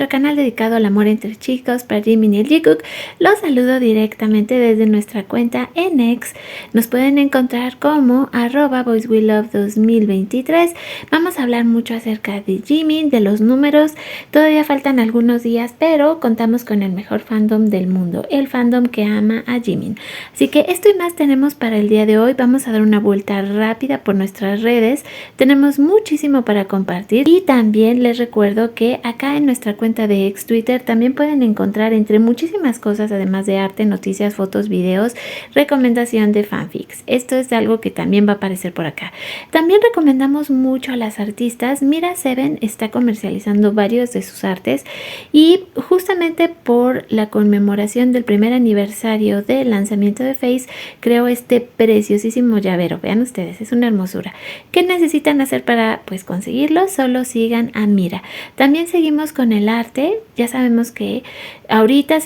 nuestro canal dedicado al amor entre chicos para Jimin y el Jungkook. Los saludo directamente desde nuestra cuenta en X. Nos pueden encontrar como @boyswelove2023. Vamos a hablar mucho acerca de Jimin, de los números. Todavía faltan algunos días, pero contamos con el mejor fandom del mundo, el fandom que ama a Jimin. Así que esto y más tenemos para el día de hoy. Vamos a dar una vuelta rápida por nuestras redes. Tenemos muchísimo para compartir y también les recuerdo que acá en nuestra cuenta de ex Twitter también pueden encontrar entre muchísimas cosas, además de arte, noticias, fotos, videos, recomendación de fanfics. Esto es algo que también va a aparecer por acá. También recomendamos mucho a las artistas. Mira7 está comercializando varios de sus artes y justamente por la conmemoración del primer aniversario del lanzamiento de Face creó este preciosísimo llavero. Vean ustedes, es una hermosura. ¿Qué necesitan hacer para conseguirlo? Solo sigan a Mira. También seguimos con el arte. Ya sabemos que ahorita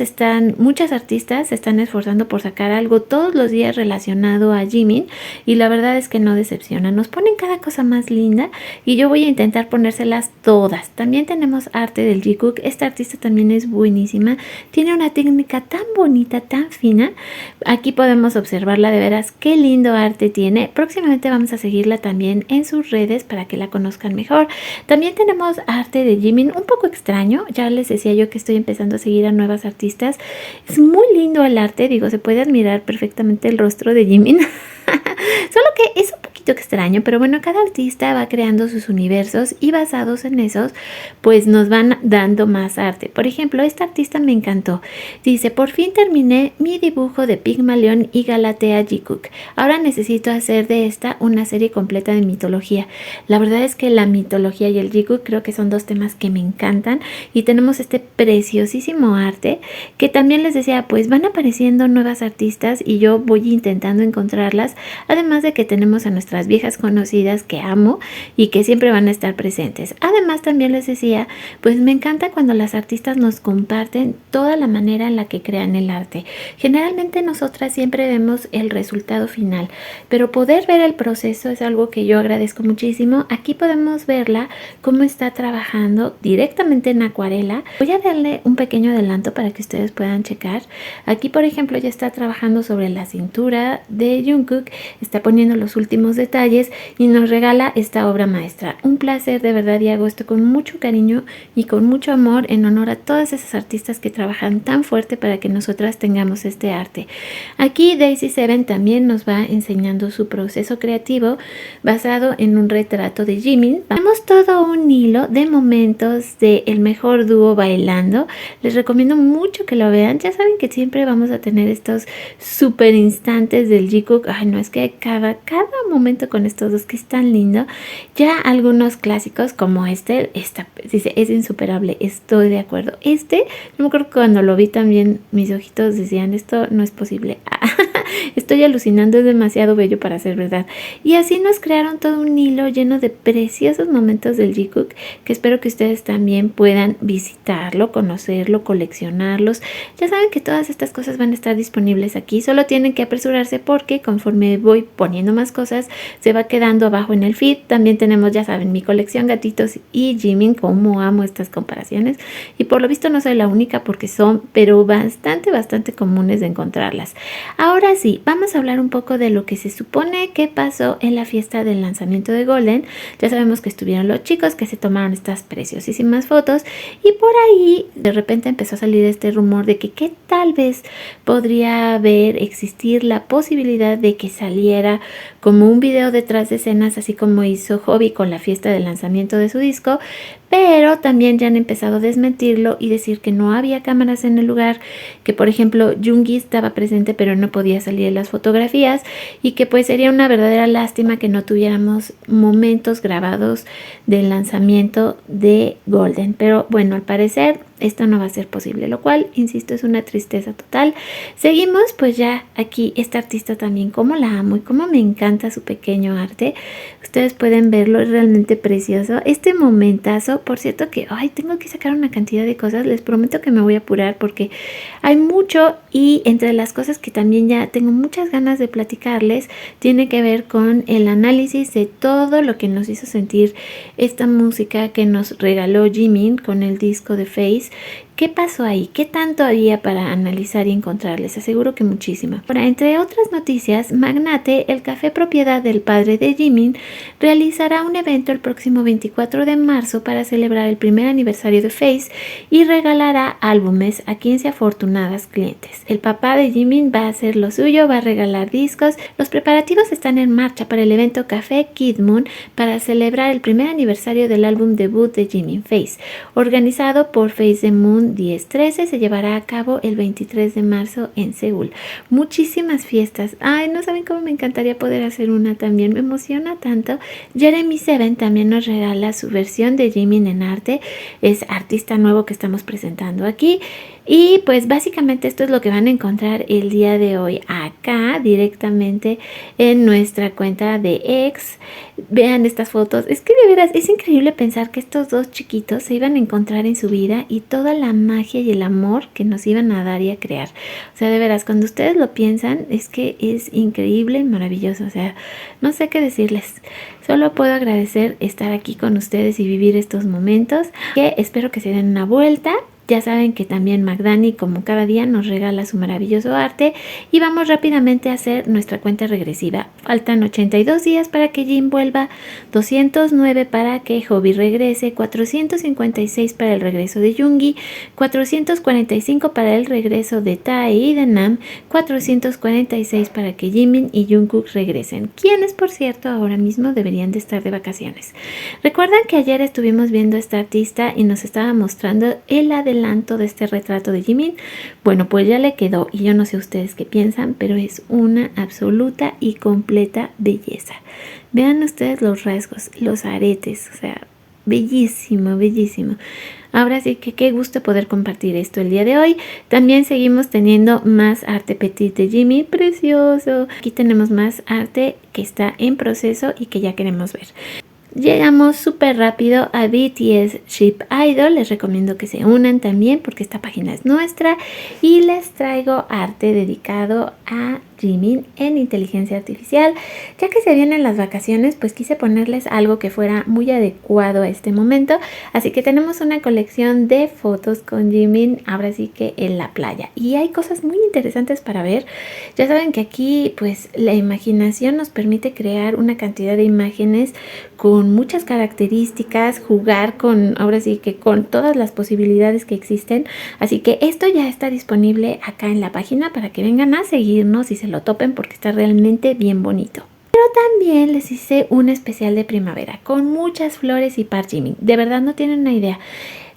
muchas artistas se están esforzando por sacar algo todos los días relacionado a Jimin y la verdad es que no decepcionan. Nos ponen cada cosa más linda y yo voy a intentar ponérselas todas. También tenemos arte del Jungkook. Esta artista también es buenísima. Tiene una técnica tan bonita, tan fina. Aquí podemos observarla, de veras qué lindo arte tiene. Próximamente vamos a seguirla también en sus redes para que la conozcan mejor. También tenemos arte de Jimin, un poco extraño. Ya les decía yo que estoy empezando a seguir a nuevas artistas. Es muy lindo el arte, digo, se puede admirar perfectamente el rostro de Jimin. Solo que es un poquito extraño, pero bueno, cada artista va creando sus universos y basados en esos, pues nos van dando más arte. Por ejemplo, esta artista me encantó. Dice, por fin terminé mi dibujo de Pygmalion y Galatea Jungkook. Ahora necesito hacer de esta una serie completa de mitología. La verdad es que la mitología y el Jungkook creo que son dos temas que me encantan y tenemos este preciosísimo arte que también les decía, pues van apareciendo nuevas artistas y yo voy intentando encontrarlas. Además de que tenemos a nuestras viejas conocidas que amo y que siempre van a estar presentes. Además también les decía, pues me encanta cuando las artistas nos comparten toda la manera en la que crean el arte. Generalmente nosotras siempre vemos el resultado final, pero poder ver el proceso es algo que yo agradezco muchísimo. Aquí podemos verla cómo está trabajando directamente en acuarela. Voy a darle un pequeño adelanto para que ustedes puedan checar. Aquí por ejemplo ya está trabajando sobre la cintura de Jungkook. Está poniendo los últimos detalles y nos regala esta obra maestra. Un placer de verdad, y hago esto con mucho cariño y con mucho amor en honor a todas esas artistas que trabajan tan fuerte para que nosotras tengamos este arte. Aquí Daisy7 también nos va enseñando su proceso creativo basado en un retrato de Jimin. Tenemos todo un hilo de momentos de el mejor dúo bailando. Les recomiendo mucho que lo vean. Ya saben que siempre vamos a tener estos super instantes del Jungkook. Ay, no, es que cada momento con estos dos que es tan lindo. Ya algunos clásicos como dice, es insuperable, estoy de acuerdo. Yo me acuerdo que cuando lo vi también mis ojitos decían, esto no es posible. Estoy alucinando, es demasiado bello para ser verdad. Y así nos crearon todo un hilo lleno de preciosos momentos del Jungkook que espero que ustedes también puedan visitarlo, conocerlo, coleccionarlos. Ya saben que todas estas cosas van a estar disponibles aquí, solo tienen que apresurarse porque conforme voy poniendo más cosas se va quedando abajo en el feed. También tenemos, ya saben, mi colección gatitos y Jimin, como amo estas comparaciones y por lo visto no soy la única porque son pero bastante comunes de encontrarlas. Ahora sí, vamos a hablar un poco de lo que se supone que pasó en la fiesta del lanzamiento de Golden. Ya sabemos que estuvieron los chicos que se tomaron estas preciosísimas fotos y por ahí de repente empezó a salir este rumor de que tal vez podría existir la posibilidad de que saliera como un video detrás de escenas, así como hizo Hobby con la fiesta del lanzamiento de su disco, pero también ya han empezado a desmentirlo y decir que no había cámaras en el lugar, que por ejemplo Yoongi estaba presente pero no podía salir en las fotografías y que pues sería una verdadera lástima que no tuviéramos momentos grabados del lanzamiento de Golden, pero bueno, al parecer esto no va a ser posible, lo cual, insisto, es una tristeza total. Seguimos, pues ya aquí esta artista también, como la amo y como me encanta su pequeño arte. Ustedes pueden verlo, es realmente precioso. Este momentazo, por cierto que, tengo que sacar una cantidad de cosas, les prometo que me voy a apurar porque hay mucho y entre las cosas que también ya tengo muchas ganas de platicarles, tiene que ver con el análisis de todo lo que nos hizo sentir esta música que nos regaló Jimin con el disco de Face. Face. ¿Qué pasó ahí? ¿Qué tanto había para analizar y encontrar? Les aseguro que muchísimo. Ahora, entre otras noticias, Magnate, el café propiedad del padre de Jimin, realizará un evento el próximo 24 de marzo para celebrar el primer aniversario de Face y regalará álbumes a 15 afortunadas clientes. El papá de Jimin va a hacer lo suyo, va a regalar discos. Los preparativos están en marcha para el evento Café Kid Moon para celebrar el primer aniversario del álbum debut de Jimin, Face, organizado por Face the Moon 1013. Se llevará a cabo el 23 de marzo en Seúl. Muchísimas fiestas. Ay, no saben cómo me encantaría poder hacer una también. Me emociona tanto. Jeremy Seven también nos regala su versión de Jimin en arte. Es artista nuevo que estamos presentando aquí. Y pues básicamente esto es lo que van a encontrar el día de hoy acá directamente en nuestra cuenta de X. Vean estas fotos. Es que de veras es increíble pensar que estos dos chiquitos se iban a encontrar en su vida y toda la magia y el amor que nos iban a dar y a crear. O sea, de veras, cuando ustedes lo piensan es que es increíble y maravilloso. O sea, no sé qué decirles. Solo puedo agradecer estar aquí con ustedes y vivir estos momentos, que espero que se den una vuelta. Ya saben que también Magdani, como cada día, nos regala su maravilloso arte. Y vamos rápidamente a hacer nuestra cuenta regresiva. Faltan 82 días para que Jin vuelva, 209 para que Hobby regrese, 456 para el regreso de Yoongi, 445 para el regreso de Tae y de Nam, 446 para que Jimin y Jungkook regresen, quienes por cierto ahora mismo deberían de estar de vacaciones. Recuerdan que ayer estuvimos viendo a esta artista y nos estaba mostrando el adelanto de este retrato de Jimin. Bueno, pues ya le quedó y yo no sé ustedes qué piensan, pero es una absoluta y completa belleza. Vean ustedes los rasgos, los aretes, o sea, bellísimo, bellísimo. Ahora sí que qué gusto poder compartir esto el día de hoy. También seguimos teniendo más arte petit de Jimin, precioso. Aquí tenemos más arte que está en proceso y que ya queremos ver. Llegamos súper rápido a BTS Ship Idol. Les recomiendo que se unan también porque esta página es nuestra. Y les traigo arte dedicado a Jimin en inteligencia artificial. Ya que se vienen las vacaciones, pues quise ponerles algo que fuera muy adecuado a este momento. Así que tenemos una colección de fotos con Jimin, ahora sí que en la playa. Y hay cosas muy interesantes para ver. Ya saben que aquí pues la imaginación nos permite crear una cantidad de imágenes con muchas características, jugar con, ahora sí que con todas las posibilidades que existen. Así que esto ya está disponible acá en la página para que vengan a seguirnos y se lo topen porque está realmente bien bonito. Pero también les hice un especial de primavera con muchas flores y par Jimin. De verdad no tienen una idea.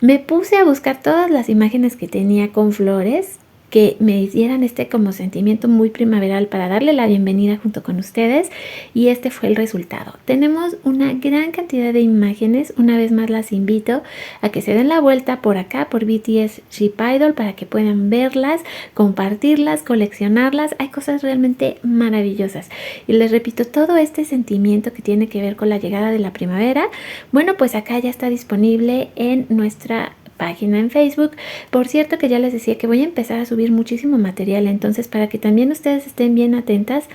Me puse a buscar todas las imágenes que tenía con flores que me dieran este como sentimiento muy primaveral para darle la bienvenida junto con ustedes, y este fue el resultado. Tenemos una gran cantidad de imágenes. Una vez más las invito a que se den la vuelta por acá por BTS Ship Idol para que puedan verlas, compartirlas, coleccionarlas. Hay cosas realmente maravillosas y les repito, todo este sentimiento que tiene que ver con la llegada de la primavera, bueno, pues acá ya está disponible en nuestra página en Facebook. Por cierto que ya les decía que voy a empezar a subir muchísimo material, entonces para que también ustedes estén bien atentas.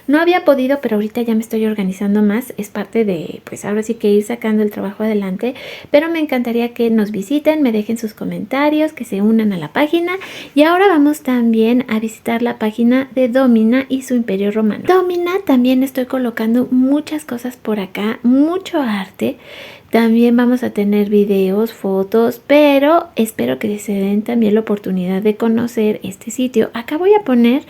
No había podido, pero ahorita ya me estoy organizando más. Es parte de, pues ahora sí que ir sacando el trabajo adelante, pero me encantaría que nos visiten, me dejen sus comentarios, que se unan a la página. Y ahora vamos también a visitar la página de Domina y su Imperio Romano. Domina también estoy colocando muchas cosas por acá, mucho arte. También vamos a tener videos, fotos, pero espero que se den también la oportunidad de conocer este sitio. Acá voy a poner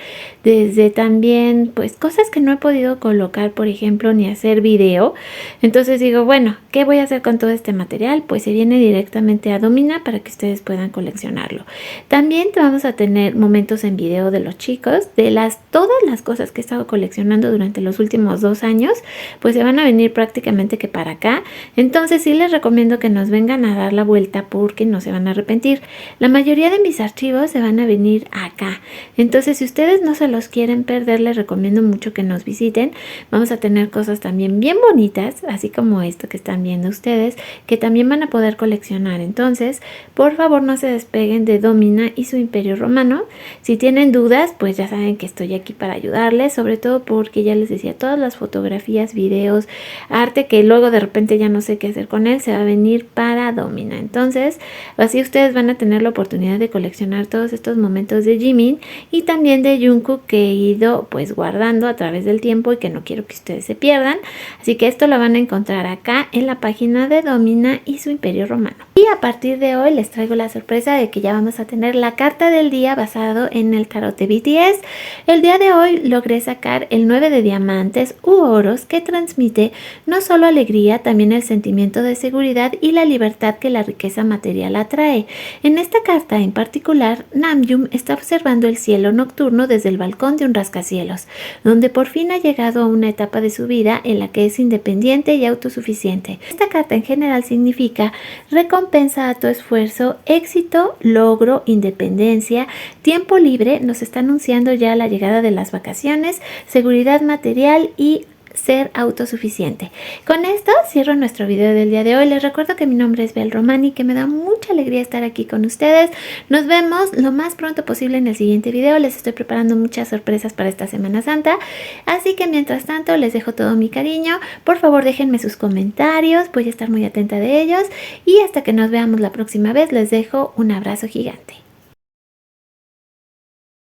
desde también pues cosas que no he podido colocar, por ejemplo, ni hacer video. Entonces digo, bueno, ¿qué voy a hacer con todo este material? Pues se viene directamente a Domina para que ustedes puedan coleccionarlo. También vamos a tener momentos en video de los chicos, de todas las cosas que he estado coleccionando durante los últimos 2 años, pues se van a venir prácticamente que para acá. Entonces sí les recomiendo que nos vengan a dar la vuelta porque no se van a arrepentir. La mayoría de mis archivos se van a venir acá. Entonces si ustedes no se los quieren perder, les recomiendo mucho que nos visiten. Vamos a tener cosas también bien bonitas, así como esto que están viendo ustedes, que también van a poder coleccionar. Entonces, por favor no se despeguen de Domina y su Imperio Romano. Si tienen dudas, pues ya saben que estoy aquí para ayudarles, sobre todo porque ya les decía, todas las fotografías, videos, arte que luego de repente ya no sé qué hacer con él, se va a venir para Domina. Entonces Así ustedes van a tener la oportunidad de coleccionar todos estos momentos de Jimin y también de Jungkook que he ido pues guardando a través del tiempo y que no quiero que ustedes se pierdan. Así que esto lo van a encontrar acá en la página de Domina y su Imperio Romano. Y a partir de hoy les traigo la sorpresa de que ya vamos a tener la carta del día basado en el tarot de BTS. El día de hoy logré sacar el 9 de diamantes u oros, que transmite no solo alegría, también el sentimiento de seguridad y la libertad que la riqueza material atrae. En esta carta en particular, Namjoon está observando el cielo nocturno desde el balcón de un rascacielos, donde por fin ha llegado a una etapa de su vida en la que es independiente y autosuficiente. Esta carta en general significa recompensa a tu esfuerzo, éxito, logro, independencia, tiempo libre. Nos está anunciando ya la llegada de las vacaciones, seguridad material y ser autosuficiente. Con esto cierro nuestro video del día de hoy. Les recuerdo que mi nombre es Bel Romani, que me da mucha alegría estar aquí con ustedes. Nos vemos lo más pronto posible en el siguiente video. Les estoy preparando muchas sorpresas para esta Semana Santa, así que mientras tanto les dejo todo mi cariño. Por favor, déjenme sus comentarios, voy a estar muy atenta de ellos, y hasta que nos veamos la próxima vez les dejo un abrazo gigante.